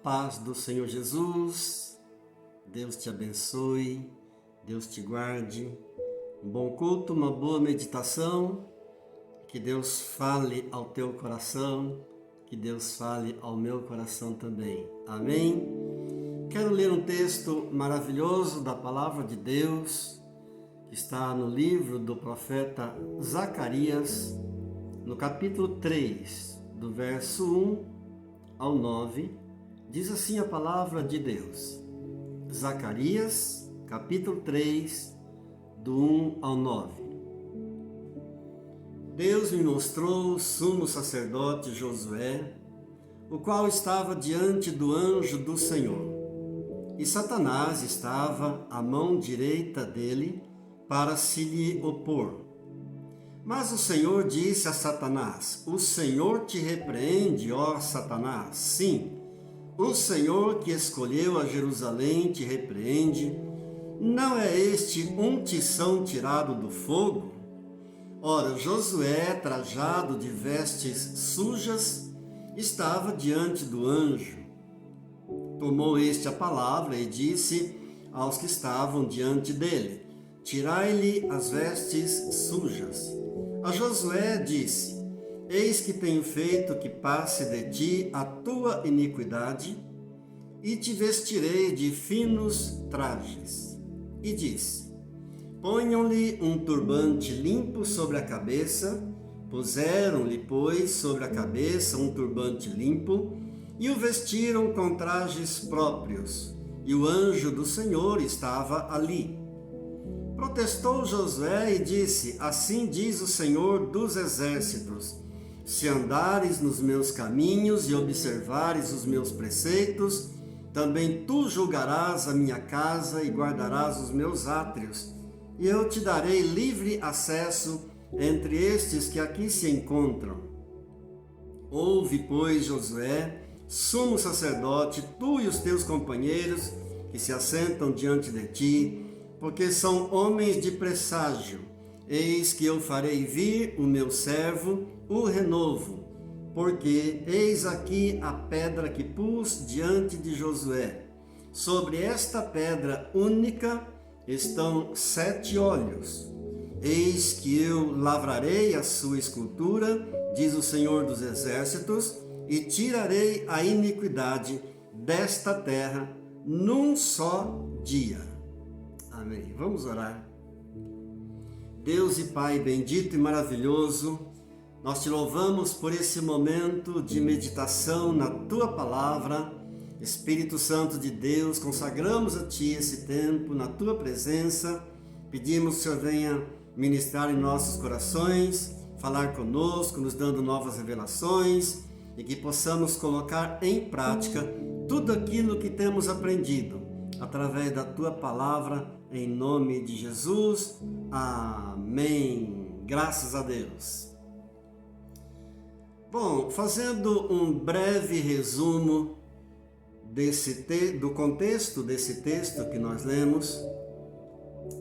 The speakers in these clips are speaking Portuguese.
paz do Senhor Jesus, Deus te abençoe, Deus te guarde, um bom culto, uma boa meditação, que Deus fale ao teu coração, que Deus fale ao meu coração também, amém? Quero ler um texto maravilhoso da Palavra de Deus, que está no livro do profeta Zacarias, no capítulo 3, do verso 1 ao 9, diz assim a Palavra de Deus. Zacarias, capítulo 3, do 1 ao 9. Deus me mostrou o sumo sacerdote Josué, o qual estava diante do anjo do Senhor. E Satanás estava à mão direita dele para se lhe opor. Mas o Senhor disse a Satanás: O Senhor te repreende, ó Satanás. Sim, o Senhor que escolheu a Jerusalém te repreende. Não é este um tição tirado do fogo? Ora, Josué, trajado de vestes sujas, estava diante do anjo. Tomou este a palavra e disse aos que estavam diante dele: Tirai-lhe as vestes sujas. A Josué disse: Eis que tenho feito que passe de ti a tua iniquidade, e te vestirei de finos trajes. E disse: Ponham-lhe um turbante limpo sobre a cabeça. Puseram-lhe, pois, sobre a cabeça um turbante limpo, e o vestiram com trajes próprios. E o anjo do Senhor estava ali. Protestou Josué e disse: Assim diz o Senhor dos exércitos: Se andares nos meus caminhos e observares os meus preceitos, também tu julgarás a minha casa e guardarás os meus átrios, e eu te darei livre acesso entre estes que aqui se encontram. Ouve, pois, Josué, sumo sacerdote, tu e os teus companheiros que se assentam diante de ti, porque são homens de presságio. Eis que eu farei vir o meu servo, o renovo, porque eis aqui a pedra que pus diante de Josué. Sobre esta pedra única estão 7 olhos. Eis que eu lavrarei a sua escultura, diz o Senhor dos exércitos, e tirarei a iniquidade desta terra num só dia. Amém. Vamos orar. Deus e Pai bendito e maravilhoso, nós te louvamos por esse momento de meditação na Tua Palavra. Espírito Santo de Deus, consagramos a Ti esse tempo na Tua presença. Pedimos que o Senhor venha ministrar em nossos corações, falar conosco, nos dando novas revelações e que possamos colocar em prática tudo aquilo que temos aprendido através da Tua Palavra, em nome de Jesus. Amém. Graças a Deus. Bom, fazendo um breve resumo do contexto desse texto que nós lemos,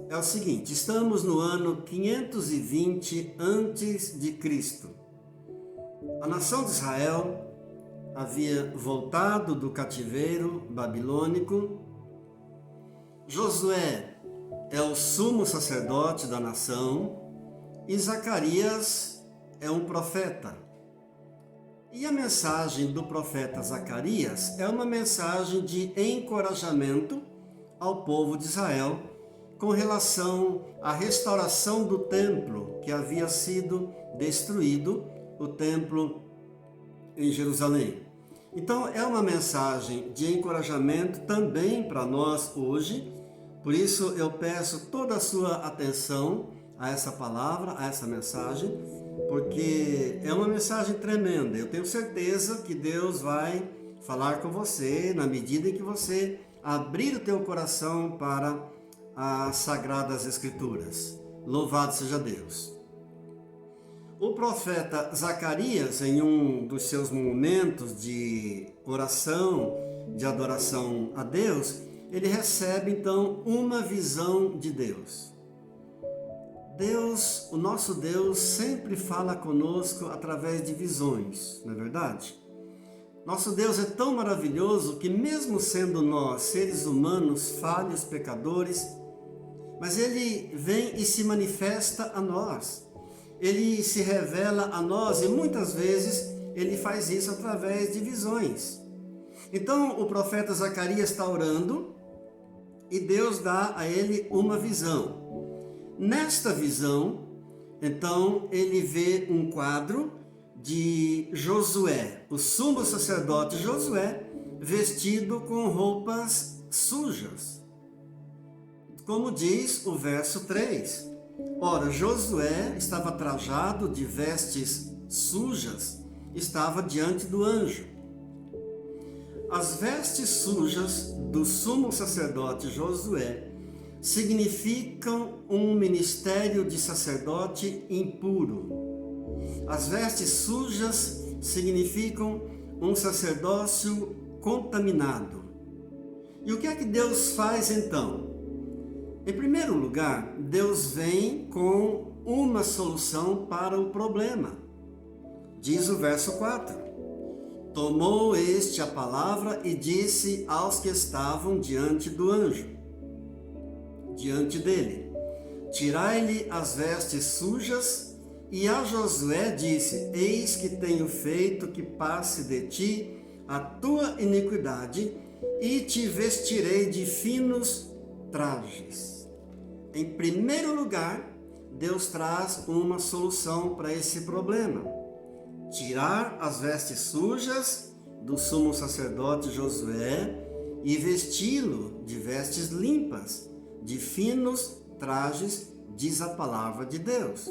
é o seguinte: estamos no ano 520 a.C. A nação de Israel havia voltado do cativeiro babilônico. Josué é o sumo sacerdote da nação e Zacarias é um profeta. E a mensagem do profeta Zacarias é uma mensagem de encorajamento ao povo de Israel com relação à restauração do templo que havia sido destruído, o templo em Jerusalém. Então é uma mensagem de encorajamento também para nós hoje. Por isso eu peço toda a sua atenção a essa palavra, a essa mensagem, porque é uma mensagem tremenda. Eu tenho certeza que Deus vai falar com você na medida em que você abrir o teu coração para as Sagradas Escrituras. Louvado seja Deus. O profeta Zacarias, em um dos seus momentos de oração, de adoração a Deus, ele recebe então uma visão de Deus. Deus, o nosso Deus, sempre fala conosco através de visões, não é verdade? Nosso Deus é tão maravilhoso que, mesmo sendo nós seres humanos, falhos, pecadores, mas Ele vem e se manifesta a nós. Ele se revela a nós e muitas vezes Ele faz isso através de visões. Então o profeta Zacarias está orando e Deus dá a ele uma visão. Nesta visão, então ele vê um quadro de Josué, o sumo sacerdote Josué, vestido com roupas sujas. Como diz o verso 3. Ora, Josué estava trajado de vestes sujas, estava diante do anjo. As vestes sujas do sumo sacerdote Josué significam um ministério de sacerdote impuro. As vestes sujas significam um sacerdócio contaminado. E o que é que Deus faz então? Em primeiro lugar, Deus vem com uma solução para o problema. Diz o verso 4. Tomou este a palavra e disse aos que estavam diante do anjo, diante dele: tirai-lhe as vestes sujas. E a Josué disse: eis que tenho feito que passe de ti a tua iniquidade, e te vestirei de finos trajes. Em primeiro lugar, Deus traz uma solução para esse problema. Tirar as vestes sujas do sumo sacerdote Josué e vesti-lo de vestes limpas, de finos trajes, diz a palavra de Deus.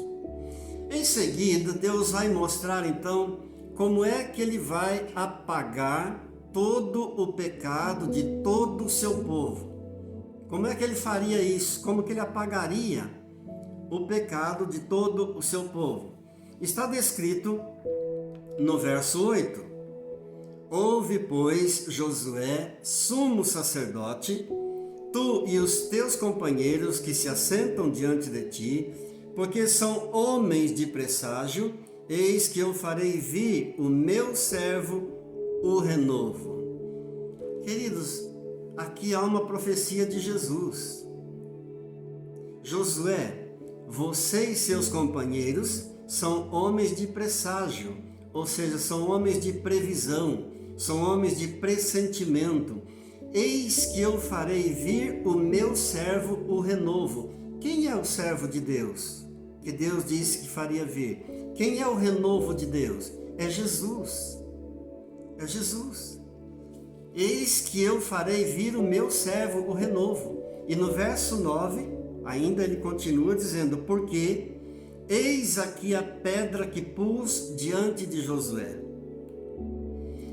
Em seguida, Deus vai mostrar então como é que ele vai apagar todo o pecado de todo o seu povo. Como é que ele faria isso? Como que ele apagaria o pecado de todo o seu povo? Está descrito no verso 8. Ouve, pois, Josué, sumo sacerdote, tu e os teus companheiros que se assentam diante de ti, porque são homens de presságio, eis que eu farei vir o meu servo, o renovo. Queridos, aqui há uma profecia de Jesus. Josué, você e seus companheiros são homens de presságio, ou seja, são homens de previsão, são homens de pressentimento. Eis que eu farei vir o meu servo, o renovo. Quem é o servo de Deus? Que Deus disse que faria vir. Quem é o renovo de Deus? É Jesus. É Jesus. Eis que eu farei vir o meu servo, o renovo. E no verso 9, ainda ele continua dizendo: porque eis aqui a pedra que pus diante de Josué.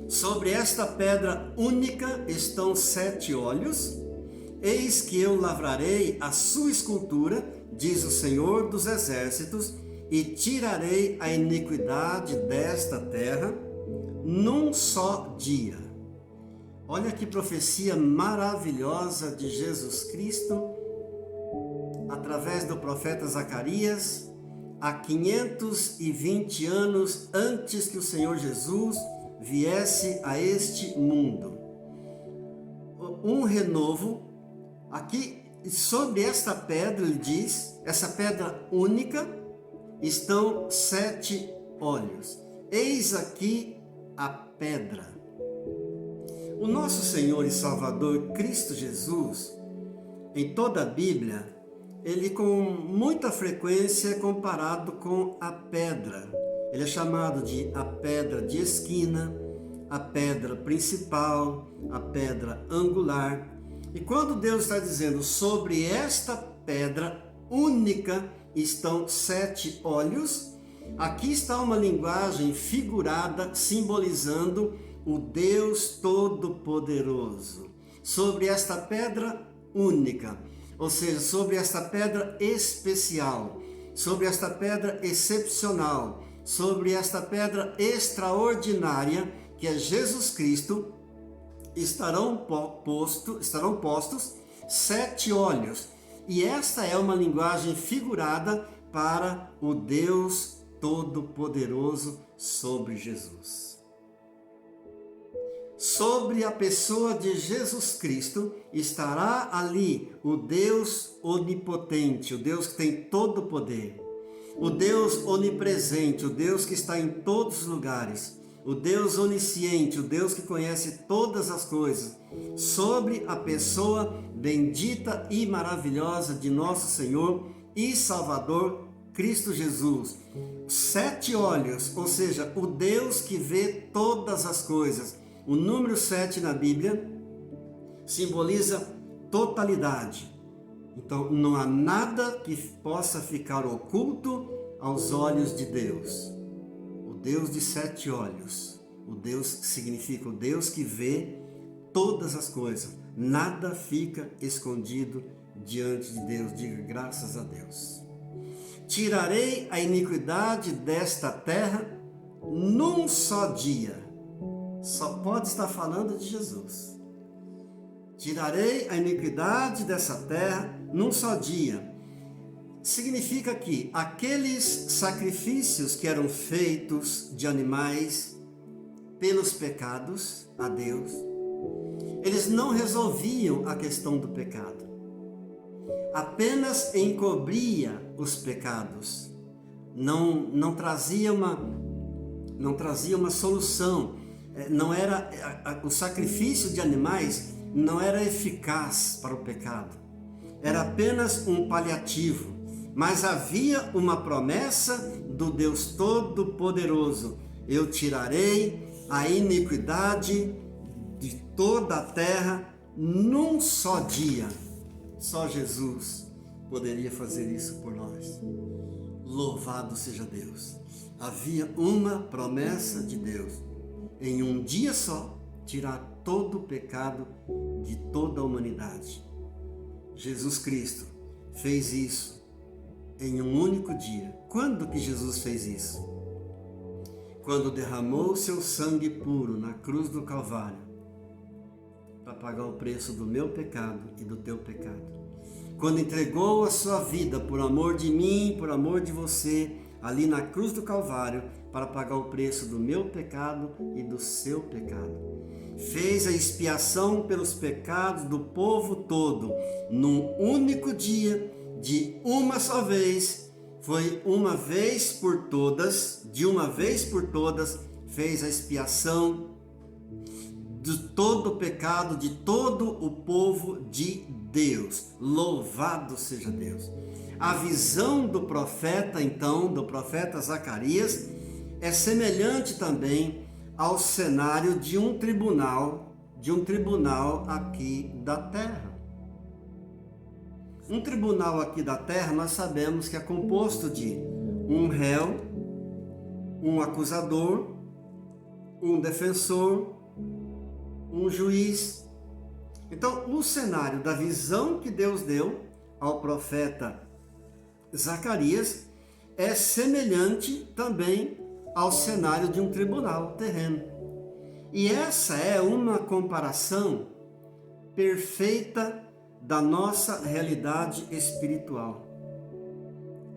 Sobre esta pedra única estão 7 olhos. Eis que eu lavrarei a sua escultura, diz o Senhor dos Exércitos, e tirarei a iniquidade desta terra num só dia. Olha que profecia maravilhosa de Jesus Cristo, através do profeta Zacarias, há 520 anos antes que o Senhor Jesus viesse a este mundo. Um renovo. Aqui, sobre esta pedra, ele diz, essa pedra única, estão 7 olhos. Eis aqui a pedra. O nosso Senhor e Salvador Cristo Jesus, em toda a Bíblia, ele com muita frequência é comparado com a pedra. Ele é chamado de a pedra de esquina, a pedra principal, a pedra angular. E quando Deus está dizendo sobre esta pedra única estão 7 olhos, aqui está uma linguagem figurada simbolizando o Deus Todo-Poderoso. Sobre esta pedra única, ou seja, sobre esta pedra especial, sobre esta pedra excepcional, sobre esta pedra extraordinária, que é Jesus Cristo, estarão postos 7 olhos. E esta é uma linguagem figurada para o Deus Todo-Poderoso sobre Jesus. Sobre a pessoa de Jesus Cristo estará ali o Deus onipotente, o Deus que tem todo o poder, o Deus onipresente, o Deus que está em todos os lugares, o Deus onisciente, o Deus que conhece todas as coisas, sobre a pessoa bendita e maravilhosa de nosso Senhor e Salvador Cristo Jesus. 7 olhos, ou seja, o Deus que vê todas as coisas. O número 7 na Bíblia simboliza totalidade. Então, não há nada que possa ficar oculto aos olhos de Deus. O Deus de 7 olhos. O Deus significa o Deus que vê todas as coisas. Nada fica escondido diante de Deus. Diga graças a Deus. Tirarei a iniquidade desta terra num só dia. Só pode estar falando de Jesus. Tirarei a iniquidade dessa terra num só dia. Significa que aqueles sacrifícios que eram feitos de animais pelos pecados a Deus, eles não resolviam a questão do pecado. Apenas encobria os pecados. Não trazia uma solução. Não era o sacrifício de animais não era eficaz para o pecado. Era apenas um paliativo. Mas havia uma promessa do Deus Todo-Poderoso: eu tirarei a iniquidade de toda a terra num só dia. Só Jesus poderia fazer isso por nós. Louvado seja Deus. Havia uma promessa de Deus: em um dia só, tirar todo o pecado de toda a humanidade. Jesus Cristo fez isso em um único dia. Quando que Jesus fez isso? Quando derramou seu sangue puro na cruz do Calvário, para pagar o preço do meu pecado e do teu pecado. Quando entregou a sua vida por amor de mim, por amor de você, ali na cruz do Calvário, para pagar o preço do meu pecado e do seu pecado. Fez a expiação pelos pecados do povo todo, num único dia, de uma só vez. Foi uma vez por todas, de uma vez por todas, fez a expiação de todo o pecado, de todo o povo de Deus. Louvado seja Deus. A visão do profeta, então, do profeta Zacarias, é semelhante também ao cenário de um tribunal aqui da terra. Um tribunal aqui da terra, nós sabemos que é composto de um réu, um acusador, um defensor, um juiz. Então, o cenário da visão que Deus deu ao profeta Zacarias é semelhante também ao cenário de um tribunal terreno. E essa é uma comparação perfeita da nossa realidade espiritual.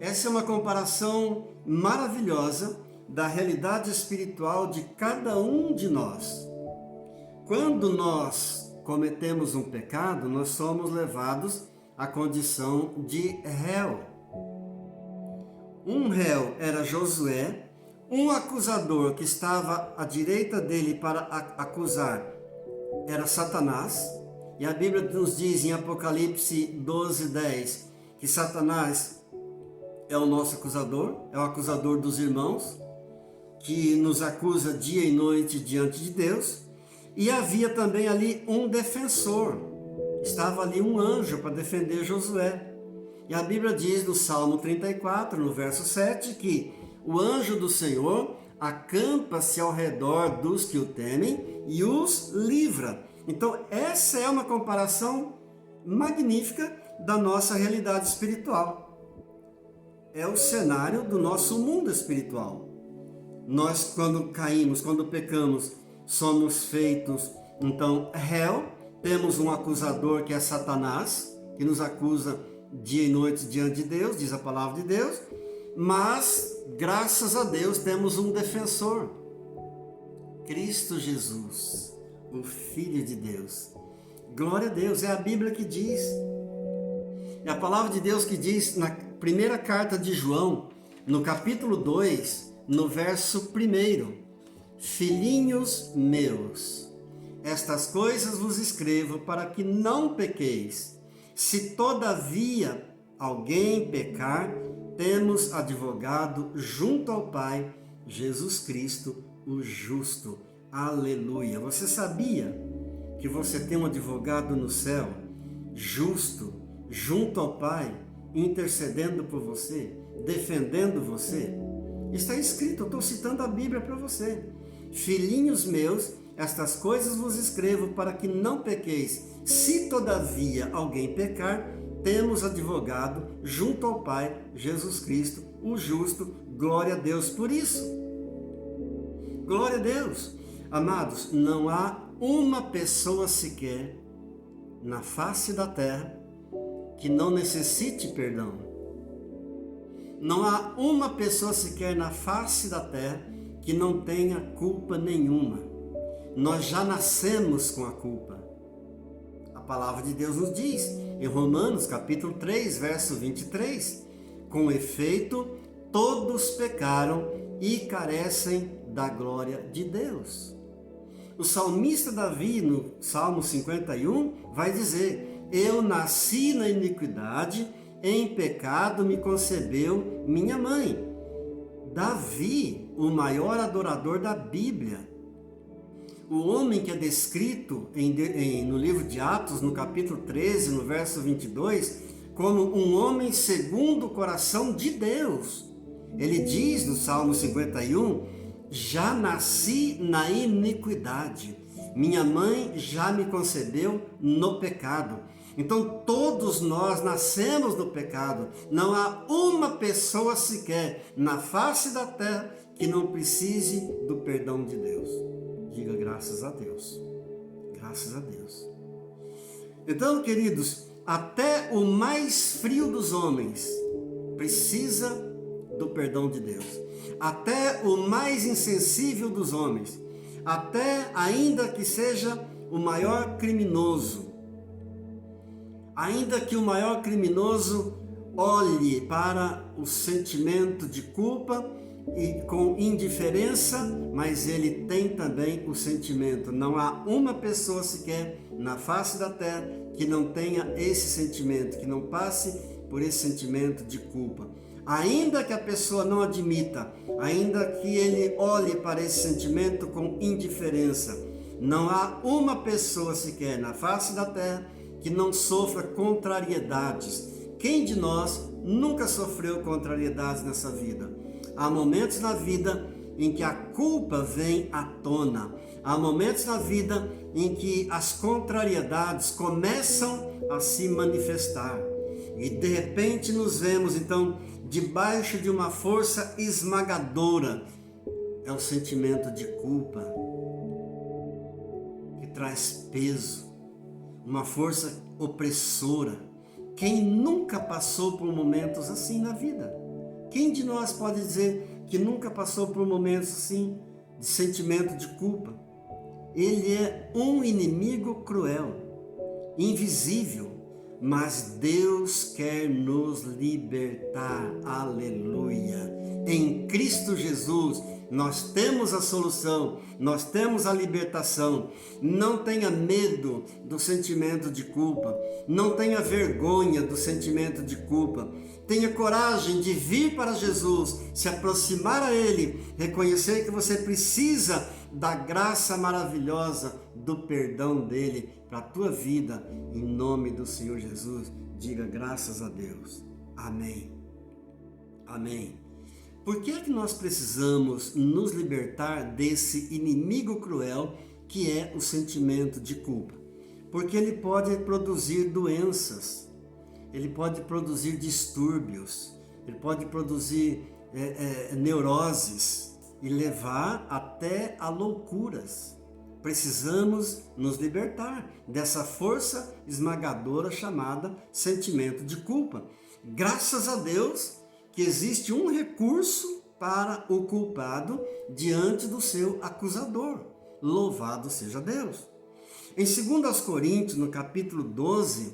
Essa é uma comparação maravilhosa da realidade espiritual de cada um de nós. Quando nós cometemos um pecado, nós somos levados à condição de réu. Um réu era Josué, um acusador que estava à direita dele para acusar era Satanás. E a Bíblia nos diz em Apocalipse 12:10 que Satanás é o nosso acusador, é o acusador dos irmãos, que nos acusa dia e noite diante de Deus. E havia também ali um defensor, estava ali um anjo para defender Josué. E a Bíblia diz no Salmo 34, no verso 7, que o anjo do Senhor acampa-se ao redor dos que o temem e os livra. Então, essa é uma comparação magnífica da nossa realidade espiritual. É o cenário do nosso mundo espiritual. Nós, quando caímos, quando pecamos, somos feitos, então, réu. Temos um acusador que é Satanás, que nos acusa dia e noite diante de Deus, diz a palavra de Deus. Mas, graças a Deus, temos um defensor, Cristo Jesus, o Filho de Deus. Glória a Deus, é a Bíblia que diz. É a palavra de Deus que diz na primeira carta de João, no capítulo 2, no verso 1: Filhinhos meus, estas coisas vos escrevo para que não pequeis. Se todavia alguém pecar, temos advogado junto ao Pai, Jesus Cristo, o justo. Aleluia! Você sabia que você tem um advogado no céu, justo, junto ao Pai, intercedendo por você, defendendo você? Está escrito, eu estou citando a Bíblia para você. Filhinhos meus, estas coisas vos escrevo para que não pequeis. Se todavia alguém pecar, temos advogado junto ao Pai, Jesus Cristo, o justo. Glória a Deus por isso. Glória a Deus. Amados, não há uma pessoa sequer na face da terra que não necessite perdão. Não há uma pessoa sequer na face da terra que não tenha culpa nenhuma. Nós já nascemos com a culpa. A palavra de Deus nos diz, em Romanos capítulo 3, verso 23, com efeito, todos pecaram e carecem da glória de Deus. O salmista Davi, no Salmo 51, vai dizer, eu nasci na iniquidade, em pecado me concebeu minha mãe. Davi, o maior adorador da Bíblia, o homem que é descrito no livro de Atos, no capítulo 13, no verso 22, como um homem segundo o coração de Deus. Ele diz no Salmo 51, já nasci na iniquidade, minha mãe já me concebeu no pecado. Então todos nós nascemos no pecado. Não há uma pessoa sequer na face da terra que não precise do perdão de Deus. Diga graças a Deus. Graças a Deus. Então, queridos, até o mais frio dos homens precisa do perdão de Deus. Até o mais insensível dos homens, até ainda que seja o maior criminoso, ainda que o maior criminoso olhe para o sentimento de culpa e com indiferença, mas ele tem também o sentimento. Não há uma pessoa sequer na face da terra que não tenha esse sentimento, que não passe por esse sentimento de culpa. Ainda que a pessoa não admita, ainda que ele olhe para esse sentimento com indiferença, não há uma pessoa sequer na face da terra que não sofra contrariedades. Quem de nós nunca sofreu contrariedades nessa vida? Há momentos na vida em que a culpa vem à tona. Há momentos na vida em que as contrariedades começam a se manifestar. E de repente nos vemos então debaixo de uma força esmagadora. É o sentimento de culpa que traz peso, uma força opressora. Quem nunca passou por momentos assim na vida? Quem de nós pode dizer que nunca passou por momentos assim de sentimento de culpa? Ele é um inimigo cruel, invisível, mas Deus quer nos libertar. Aleluia! Em Cristo Jesus nós temos a solução, nós temos a libertação. Não tenha medo do sentimento de culpa, não tenha vergonha do sentimento de culpa. Tenha coragem de vir para Jesus, se aproximar a Ele, reconhecer que você precisa da graça maravilhosa do perdão dEle para a tua vida, em nome do Senhor Jesus. Diga graças a Deus. Amém. Amém. Por que é que nós precisamos nos libertar desse inimigo cruel que é o sentimento de culpa? Porque ele pode produzir doenças, ele pode produzir distúrbios, ele pode produzir neuroses e levar até a loucuras. Precisamos nos libertar dessa força esmagadora chamada sentimento de culpa. Graças a Deus que existe um recurso para o culpado diante do seu acusador. Louvado seja Deus! Em 2 Coríntios, no capítulo 12,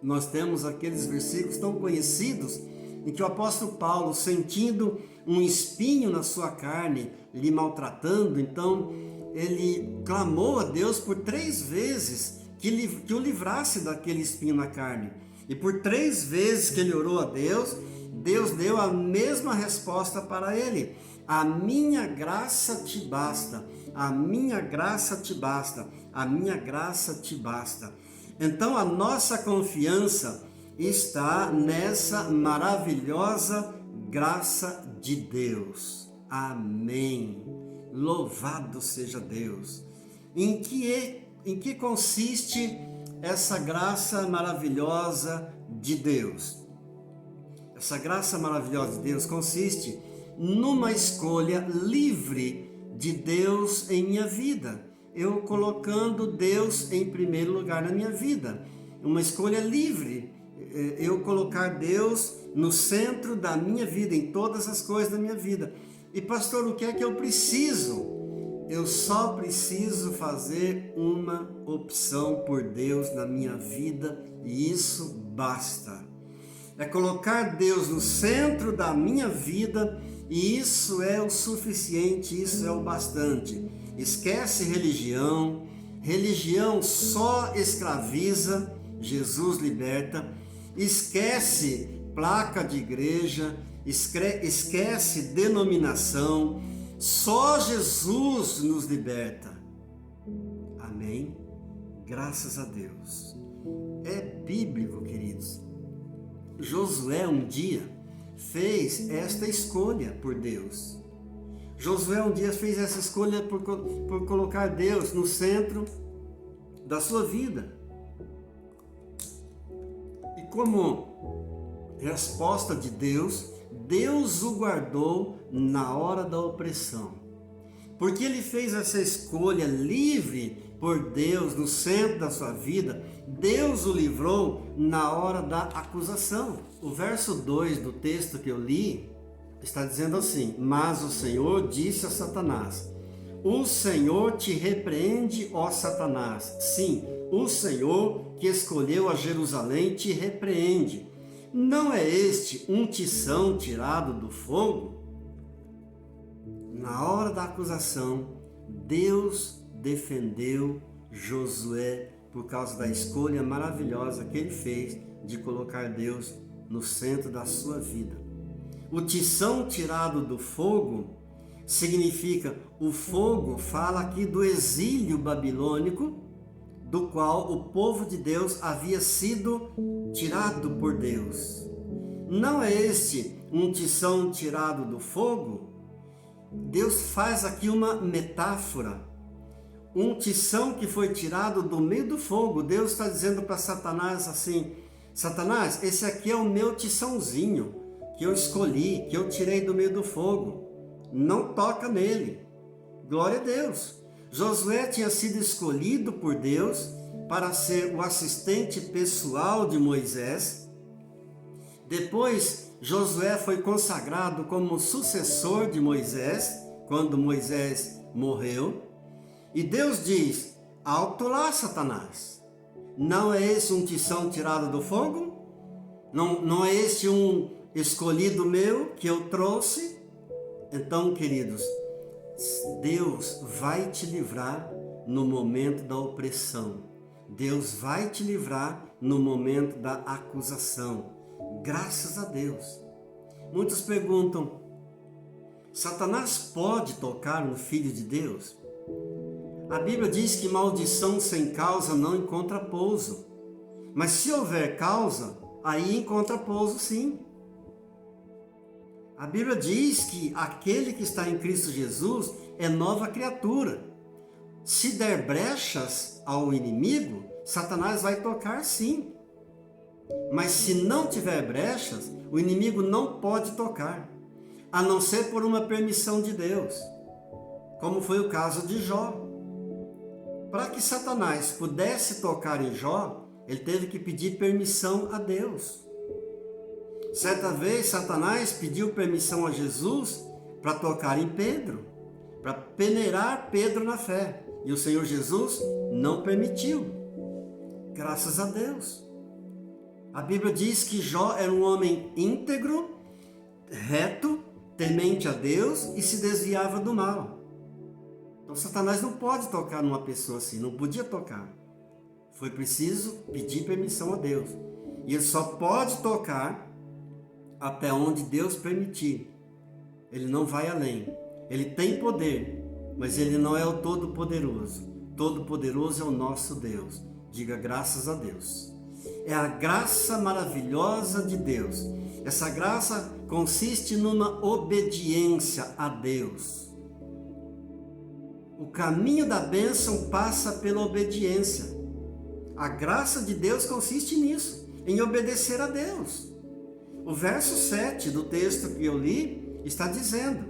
nós temos aqueles versículos tão conhecidos em que o apóstolo Paulo, sentindo um espinho na sua carne, lhe maltratando, então ele clamou a Deus por 3 vezes que o livrasse daquele espinho na carne. E por 3 vezes que ele orou a Deus, Deus deu a mesma resposta para ele: a minha graça te basta, a minha graça te basta, a minha graça te basta. Então a nossa confiança está nessa maravilhosa graça de Deus. Amém. Louvado seja Deus. Em que consiste essa graça maravilhosa de Deus? Essa graça maravilhosa de Deus consiste numa escolha livre de Deus em minha vida. Eu colocando Deus em primeiro lugar na minha vida. Uma escolha livre. Eu colocar Deus no centro da minha vida, em todas as coisas da minha vida. E pastor, o que é que eu preciso? Eu só preciso fazer uma opção por Deus na minha vida e isso basta. É colocar Deus no centro da minha vida e isso é o suficiente, isso é o bastante. Esquece religião, religião só escraviza, Jesus liberta. Esquece placa de igreja, esquece denominação, só Jesus nos liberta. Amém? Graças a Deus. É bíblico, queridos. Josué um dia fez esta escolha por Deus. Josué um dia fez essa escolha por colocar Deus no centro da sua vida. E como resposta de Deus, Deus o guardou na hora da opressão. Porque ele fez essa escolha livre por Deus no centro da sua vida, Deus o livrou na hora da acusação. O verso 2 do texto que eu li está dizendo assim: mas o Senhor disse a Satanás: o Senhor te repreende, ó Satanás. Sim, o Senhor que escolheu a Jerusalém te repreende. Não é este um tição tirado do fogo? Na hora da acusação, Deus defendeu Josué por causa da escolha maravilhosa que ele fez de colocar Deus no centro da sua vida. O tição tirado do fogo significa, o fogo fala aqui do exílio babilônico, do qual o povo de Deus havia sido tirado por Deus. Não é este um tição tirado do fogo? Deus faz aqui uma metáfora. Um tição que foi tirado do meio do fogo. Deus está dizendo para Satanás assim: Satanás, esse aqui é o meu tiçãozinho que eu escolhi, que eu tirei do meio do fogo. Não toca nele. Glória a Deus. Josué tinha sido escolhido por Deus para ser o assistente pessoal de Moisés. Depois, Josué foi consagrado como sucessor de Moisés, quando Moisés morreu. E Deus diz: alto lá, Satanás. Não é esse um tição tirado do fogo? Não é este um escolhido meu que eu trouxe? Então, queridos, Deus vai te livrar no momento da opressão. Deus vai te livrar no momento da acusação. Graças a Deus. Muitos perguntam: Satanás pode tocar no Filho de Deus? A Bíblia diz que maldição sem causa não encontra pouso. Mas se houver causa, aí encontra pouso sim. A Bíblia diz que aquele que está em Cristo Jesus é nova criatura. Se der brechas ao inimigo, Satanás vai tocar sim. Mas se não tiver brechas, o inimigo não pode tocar, a não ser por uma permissão de Deus, como foi o caso de Jó. Para que Satanás pudesse tocar em Jó, ele teve que pedir permissão a Deus. Certa vez, Satanás pediu permissão a Jesus para tocar em Pedro, para peneirar Pedro na fé. E o Senhor Jesus não permitiu. Graças a Deus. A Bíblia diz que Jó era um homem íntegro, reto, temente a Deus e se desviava do mal. Então Satanás não pode tocar numa pessoa assim, não podia tocar. Foi preciso pedir permissão a Deus. E ele só pode tocar até onde Deus permitir. Ele não vai além. Ele tem poder, mas ele não é o Todo-Poderoso. Todo-Poderoso é o nosso Deus. Diga graças a Deus. É a graça maravilhosa de Deus. Essa graça consiste numa obediência a Deus. O caminho da bênção passa pela obediência. A graça de Deus consiste nisso, em obedecer a Deus. O verso 7 do texto que eu li está dizendo: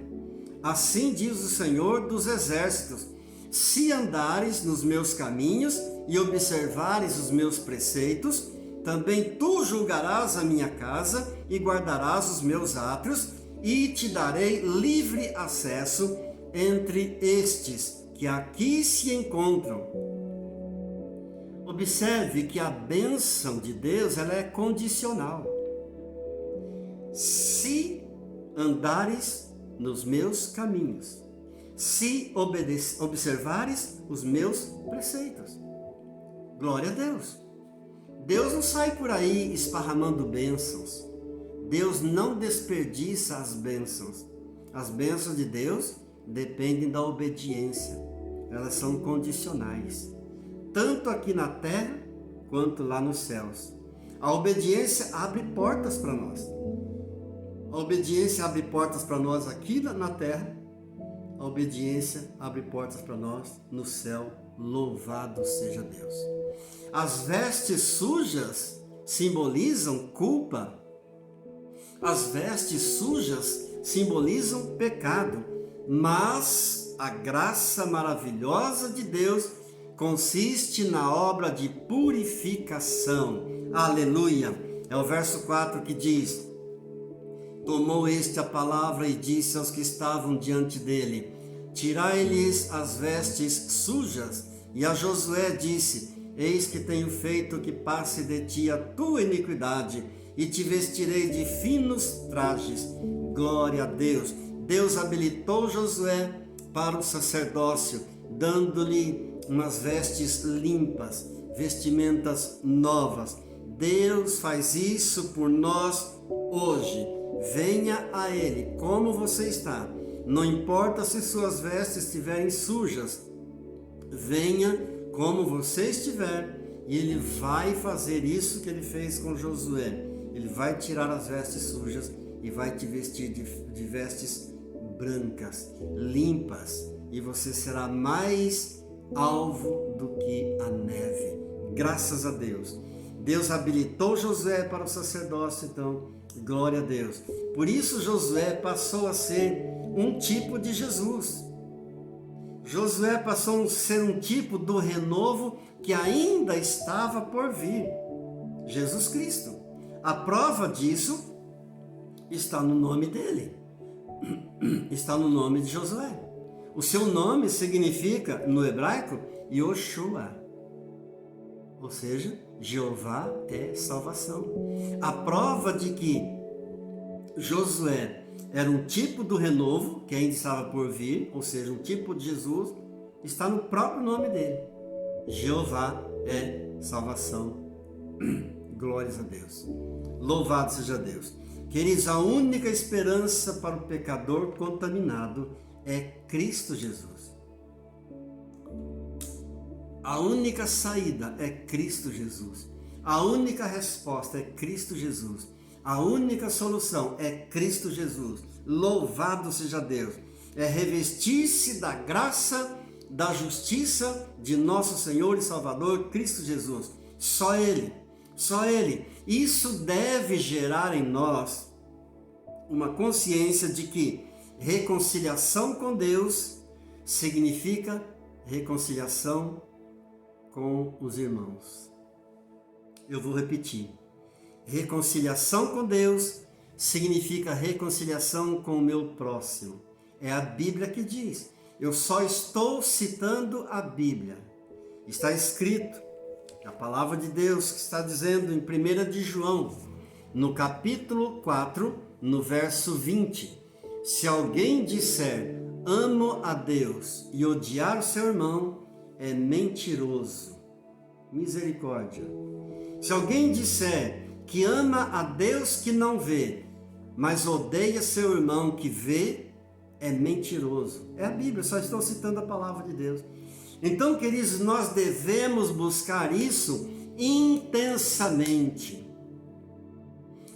assim diz o Senhor dos Exércitos, se andares nos meus caminhos e observares os meus preceitos, também tu julgarás a minha casa e guardarás os meus átrios, e te darei livre acesso entre estes que aqui se encontram. Observe que a bênção de Deus ela é condicional. Se andares nos meus caminhos, se observares os meus preceitos. Glória a Deus. Deus não sai por aí esparramando bênçãos. Deus não desperdiça as bênçãos. As bênçãos de Deus dependem da obediência. Elas são condicionais, tanto aqui na terra quanto lá nos céus. A obediência abre portas para nós. A obediência abre portas para nós aqui na terra. A obediência abre portas para nós no céu. Louvado seja Deus. As vestes sujas simbolizam culpa. As vestes sujas simbolizam pecado. Mas a graça maravilhosa de Deus consiste na obra de purificação. Aleluia! É o verso 4 que diz: tomou este a palavra e disse aos que estavam diante dele: tirai-lhes as vestes sujas. E a Josué disse: eis que tenho feito que passe de ti a tua iniquidade, e te vestirei de finos trajes. Glória a Deus. Deus habilitou Josué para o sacerdócio, dando-lhe umas vestes limpas, vestimentas novas. Deus faz isso por nós hoje. Venha a Ele como você está. Não importa se suas vestes estiverem sujas. Venha como você estiver e Ele vai fazer isso que Ele fez com Josué. Ele vai tirar as vestes sujas e vai te vestir de vestes brancas, limpas. E você será mais alvo do que a neve. Graças a Deus. Deus habilitou Josué para o sacerdócio, então, glória a Deus. Por isso Josué passou a ser um tipo de Jesus. Josué passou a ser um tipo do renovo que ainda estava por vir. Jesus Cristo. A prova disso está no nome dele. Está no nome de Josué. O seu nome significa, no hebraico, Yoshua. Ou seja, Jeová é salvação. A prova de que Josué era um tipo do renovo, que ainda estava por vir, ou seja, um tipo de Jesus, está no próprio nome dele. Jeová é salvação. Glórias a Deus. Louvado seja Deus. Queridos, a única esperança para o pecador contaminado é Cristo Jesus. A única saída é Cristo Jesus. A única resposta é Cristo Jesus. A única solução é Cristo Jesus. Louvado seja Deus. É revestir-se da graça, da justiça de nosso Senhor e Salvador Cristo Jesus. Só Ele. Só Ele. Isso deve gerar em nós uma consciência de que reconciliação com Deus significa reconciliação com os irmãos. Eu vou repetir. Reconciliação com Deus significa reconciliação com o meu próximo. É a Bíblia que diz. Eu só estou citando a Bíblia. Está escrito, a palavra de Deus que está dizendo em 1 de João, no capítulo 4, no verso 20. Se alguém disser, amo a Deus e odiar o seu irmão, é mentiroso. Misericórdia. Se alguém disser que ama a Deus que não vê, mas odeia seu irmão que vê, é mentiroso. É a Bíblia, só estou citando a palavra de Deus. Então, queridos, nós devemos buscar isso intensamente.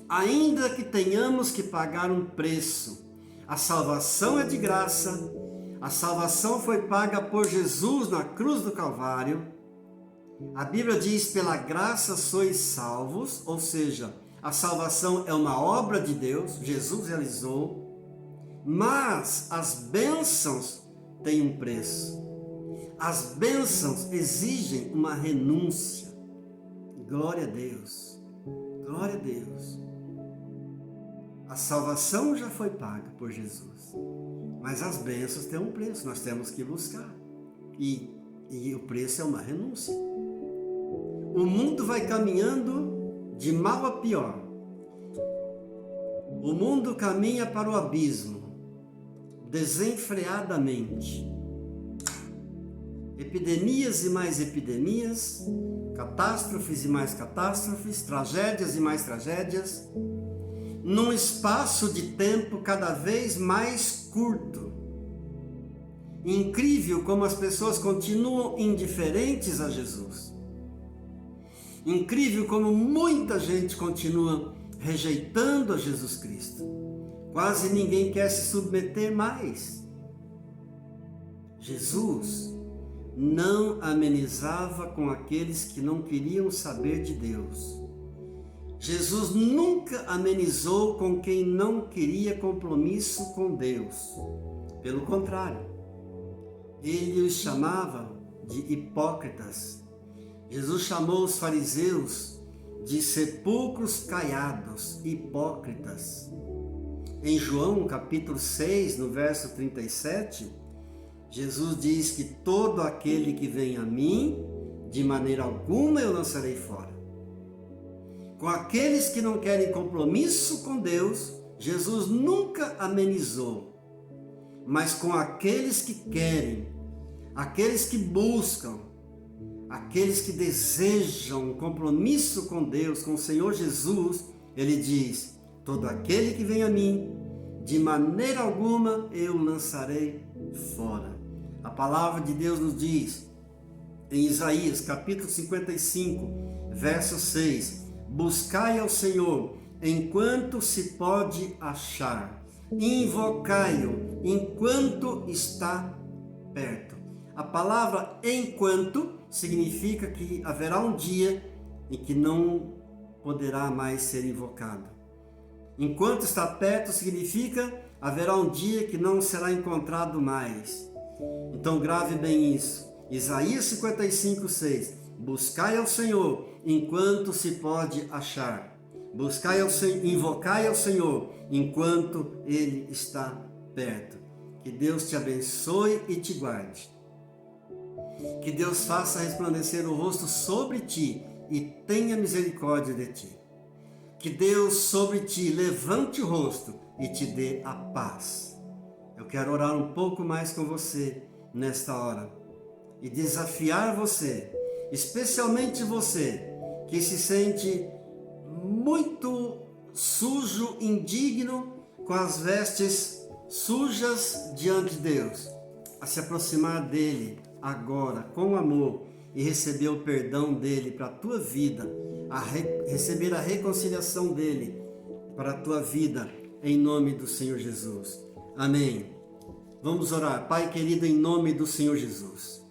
Ainda que tenhamos que pagar um preço, a salvação é de graça, a salvação foi paga por Jesus na cruz do Calvário. A Bíblia diz, pela graça sois salvos, ou seja, a salvação é uma obra de Deus, Jesus realizou, mas as bênçãos têm um preço. As bênçãos exigem uma renúncia. Glória a Deus, glória a Deus. A salvação já foi paga por Jesus, mas as bênçãos têm um preço, nós temos que buscar. E o preço é uma renúncia. O mundo vai caminhando de mal a pior. O mundo caminha para o abismo, desenfreadamente. Epidemias e mais epidemias, catástrofes e mais catástrofes, tragédias e mais tragédias, num espaço de tempo cada vez mais curto. Incrível como as pessoas continuam indiferentes a Jesus. Incrível como muita gente continua rejeitando a Jesus Cristo. Quase ninguém quer se submeter mais. Jesus não amenizava com aqueles que não queriam saber de Deus. Jesus nunca amenizou com quem não queria compromisso com Deus. Pelo contrário, ele os chamava de hipócritas. Jesus chamou os fariseus de sepulcros caiados, hipócritas. Em João capítulo 6, no verso 37, Jesus diz que todo aquele que vem a mim, de maneira alguma eu lançarei fora. Com aqueles que não querem compromisso com Deus, Jesus nunca amenizou. Mas com aqueles que querem, aqueles que buscam, aqueles que desejam um compromisso com Deus, com o Senhor Jesus, ele diz, todo aquele que vem a mim, de maneira alguma eu lançarei fora. A palavra de Deus nos diz, em Isaías capítulo 55, verso 6, buscai ao Senhor enquanto se pode achar, invocai-o enquanto está perto. A palavra enquanto significa que haverá um dia em que não poderá mais ser invocado. Enquanto está perto significa haverá um dia que não será encontrado mais. Então grave bem isso. Isaías 55, 6. Buscai ao Senhor enquanto se pode achar. Invocai ao Senhor enquanto Ele está perto. Que Deus te abençoe e te guarde. Que Deus faça resplandecer o rosto sobre ti e tenha misericórdia de ti. Que Deus sobre ti levante o rosto e te dê a paz. Eu quero orar um pouco mais com você nesta hora e desafiar você, especialmente você que se sente muito sujo, indigno, com as vestes sujas diante de Deus, a se aproximar dele agora com amor e receber o perdão dele para a tua vida, receber a reconciliação dele para a tua vida, em nome do Senhor Jesus. Amém. Vamos orar. Pai querido, em nome do Senhor Jesus.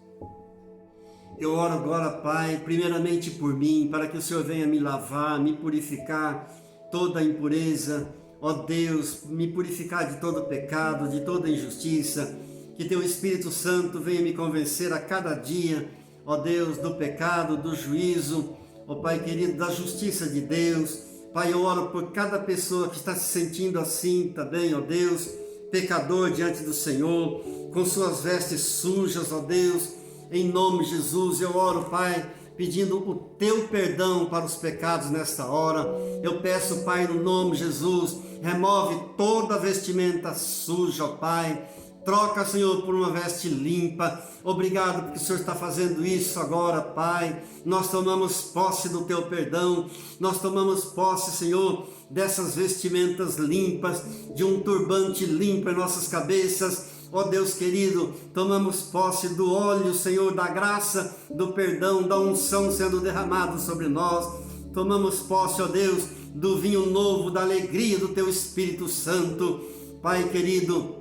Eu oro agora, Pai, primeiramente por mim, para que o Senhor venha me lavar, me purificar toda a impureza. Ó Deus, me purificar de todo pecado, de toda injustiça. Que Teu Espírito Santo venha me convencer a cada dia, ó Deus, do pecado, do juízo, ó Pai querido, da justiça de Deus. Pai, eu oro por cada pessoa que está se sentindo assim também, ó Deus, pecador diante do Senhor, com suas vestes sujas, ó Deus. Em nome de Jesus, eu oro, Pai, pedindo o teu perdão para os pecados nesta hora. Eu peço, Pai, no nome de Jesus, remove toda a vestimenta suja, ó Pai. Troca, Senhor, por uma veste limpa. Obrigado porque o Senhor está fazendo isso agora, Pai. Nós tomamos posse do teu perdão. Nós tomamos posse, Senhor, dessas vestimentas limpas, de um turbante limpo em nossas cabeças. Ó Deus querido, tomamos posse do óleo, Senhor, da graça, do perdão, da unção sendo derramado sobre nós. Tomamos posse, ó Deus, do vinho novo, da alegria do teu Espírito Santo. Pai querido,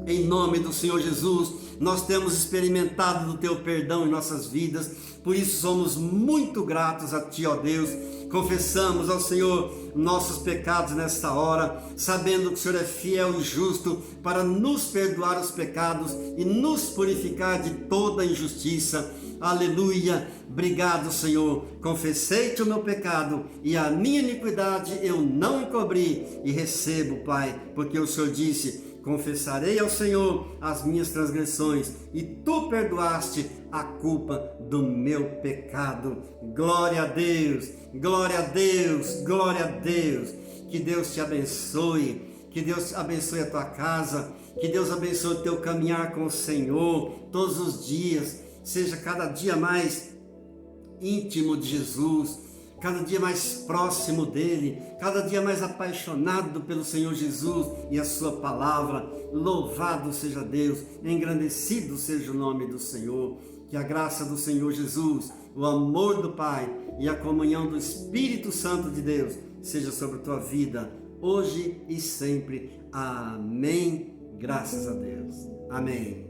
em nome do Senhor Jesus, nós temos experimentado do teu perdão em nossas vidas, por isso somos muito gratos a ti, ó Deus. Confessamos ao Senhor nossos pecados nesta hora, sabendo que o Senhor é fiel e justo para nos perdoar os pecados e nos purificar de toda injustiça. Aleluia! Obrigado, Senhor. Confessei-te o meu pecado e a minha iniquidade eu não encobri e recebo, Pai, porque o Senhor disse: confessarei ao Senhor as minhas transgressões e tu perdoaste a culpa do meu pecado. Glória a Deus, glória a Deus, glória a Deus. Que Deus te abençoe, que Deus abençoe a tua casa, que Deus abençoe o teu caminhar com o Senhor todos os dias. Seja cada dia mais íntimo de Jesus, cada dia mais próximo dele, cada dia mais apaixonado pelo Senhor Jesus e a sua palavra. Louvado seja Deus, engrandecido seja o nome do Senhor. Que a graça do Senhor Jesus, o amor do Pai e a comunhão do Espírito Santo de Deus seja sobre a tua vida, hoje e sempre. Amém. Graças a Deus. Amém.